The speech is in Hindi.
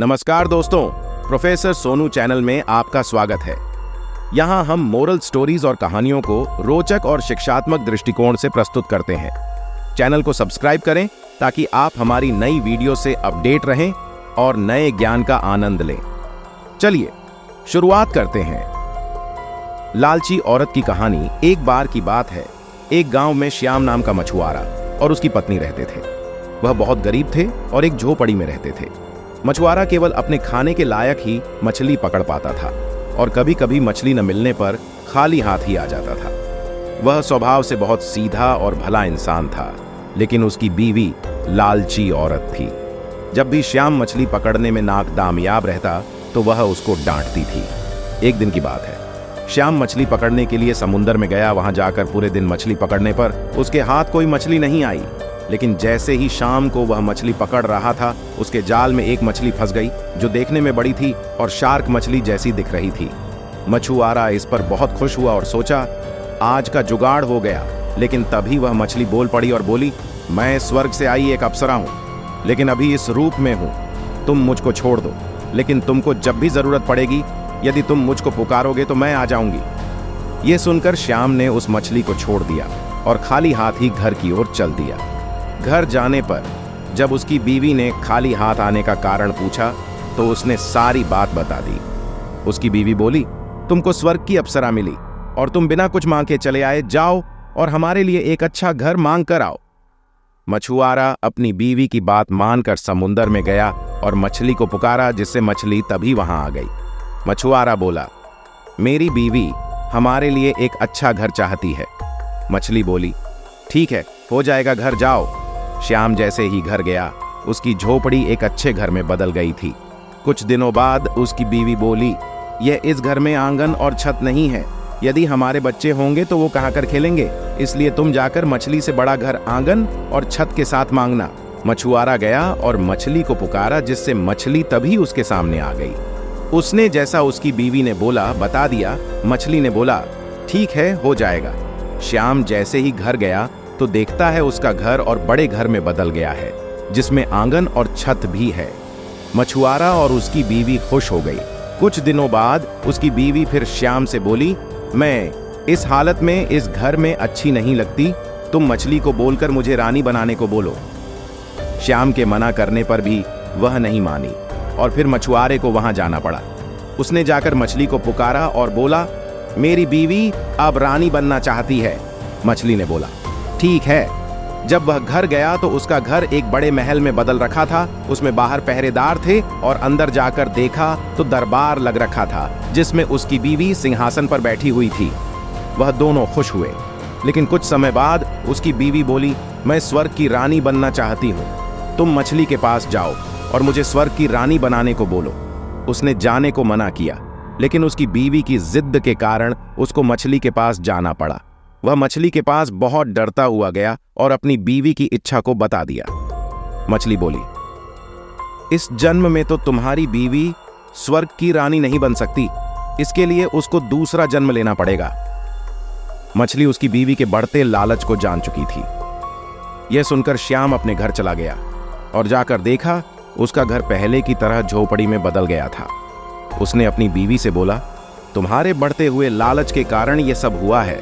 नमस्कार दोस्तों, प्रोफेसर सोनू चैनल में आपका स्वागत है। यहाँ हम मोरल स्टोरीज और कहानियों को रोचक और शिक्षात्मक दृष्टिकोण से प्रस्तुत करते हैं। चैनल को सब्सक्राइब करें ताकि आप हमारी नई वीडियो से अपडेट रहें और नए ज्ञान का आनंद लें। चलिए शुरुआत करते हैं। लालची औरत की कहानी। एक बार की बात है, एक गांव में श्याम नाम का मछुआरा और उसकी पत्नी रहते थे। वह बहुत गरीब थे और एक झोपड़ी में रहते थे। मछुआरा केवल अपने खाने के लायक ही मछली पकड़ पाता था और कभी कभी मछली न मिलने पर खाली हाथ ही आ जाता था। वह स्वभाव से बहुत सीधा और भला इंसान था, लेकिन उसकी बीवी लालची औरत थी। जब भी श्याम मछली पकड़ने में नाकामयाब रहता तो वह उसको डांटती थी। एक दिन की बात है, श्याम मछली पकड़ने के लिए समुद्र में गया। वहां जाकर पूरे दिन मछली पकड़ने पर उसके हाथ कोई मछली नहीं आई, लेकिन जैसे ही शाम को वह मछली पकड़ रहा था, उसके जाल में एक मछली फंस गई जो देखने में बड़ी थी और शार्क मछली जैसी दिख रही थी। मछुआरा इस पर बहुत खुश हुआ और सोचा, आज का जुगाड़ हो गया। लेकिन तभी वह मछली बोल पड़ी और बोली, मैं स्वर्ग से आई एक अप्सरा हूं, लेकिन अभी इस रूप में हूं। तुम मुझको छोड़ दो, लेकिन तुमको जब भी जरूरत पड़ेगी, यदि तुम मुझको पुकारोगे तो मैं आ जाऊंगी। ये सुनकर श्याम ने उस मछली को छोड़ दिया और खाली हाथ ही घर की ओर चल दिया। घर जाने पर जब उसकी बीवी ने खाली हाथ आने का कारण पूछा तो उसने सारी बात बता दी। उसकी बीवी बोली, तुमको स्वर्ग की अप्सरा मिली और तुम बिना कुछ मांग के चले आए। जाओ और हमारे लिए एक अच्छा घर मांग कर आओ। मछुआरा अपनी बीवी की बात मानकर समुंदर में गया और मछली को पुकारा, जिससे मछली तभी वहां आ गई। मछुआरा बोला, मेरी बीवी हमारे लिए एक अच्छा घर चाहती है। मछली बोली, ठीक है, हो जाएगा, घर जाओ। श्याम जैसे ही घर गया, उसकी झोपड़ी एक अच्छे घर में बदल गई थी। कुछ दिनों बाद उसकी बीवी बोली, यह इस घर में आंगन और छत नहीं है। यदि हमारे बच्चे होंगे तो वो कहाँ कर खेलेंगे, इसलिए तुम जाकर मछली से बड़ा घर आंगन और छत के साथ मांगना। मछुआरा गया और मछली को पुकारा, जिससे मछली तभी उसके सामने आ गई। उसने जैसा उसकी बीवी ने बोला बता दिया। मछली ने बोला, ठीक है, हो जाएगा। श्याम जैसे ही घर गया तो देखता है उसका घर और बड़े घर में बदल गया है, जिसमें आंगन और छत भी है। मछुआरा और उसकी बीवी खुश हो गई। कुछ दिनों बाद उसकी बीवी फिर श्याम से बोली, मैं इस हालत में इस घर में अच्छी नहीं लगती। तुम मछली को बोलकर मुझे रानी बनाने को बोलो। श्याम के मना करने पर भी वह नहीं मानी और फिर मछुआरे को वहां जाना पड़ा। उसने जाकर मछली को पुकारा और बोला, मेरी बीवी अब रानी बनना चाहती है। मछली ने बोला, ठीक है। जब वह घर गया तो उसका घर एक बड़े महल में बदल रखा था। उसमें बाहर पहरेदार थे और अंदर जाकर देखा तो दरबार लग रखा था, जिसमें उसकी बीवी सिंहासन पर बैठी हुई थी। वह दोनों खुश हुए, लेकिन कुछ समय बाद उसकी बीवी बोली, मैं स्वर्ग की रानी बनना चाहती हूँ। तुम मछली के पास जाओ और मुझे स्वर्ग की रानी बनाने को बोलो। उसने जाने को मना किया, लेकिन उसकी बीवी की जिद के कारण उसको मछली के पास जाना पड़ा। वह मछली के पास बहुत डरता हुआ गया और अपनी बीवी की इच्छा को बता दिया। मछली बोली, इस जन्म में तो तुम्हारी बीवी स्वर्ग की रानी नहीं बन सकती। इसके लिए उसको दूसरा जन्म लेना पड़ेगा। मछली उसकी बीवी के बढ़ते लालच को जान चुकी थी। यह सुनकर श्याम अपने घर चला गया और जाकर देखा उसका घर पहले की तरह झोपड़ी में बदल गया था। उसने अपनी बीवी से बोला, तुम्हारे बढ़ते हुए लालच के कारण यह सब हुआ है।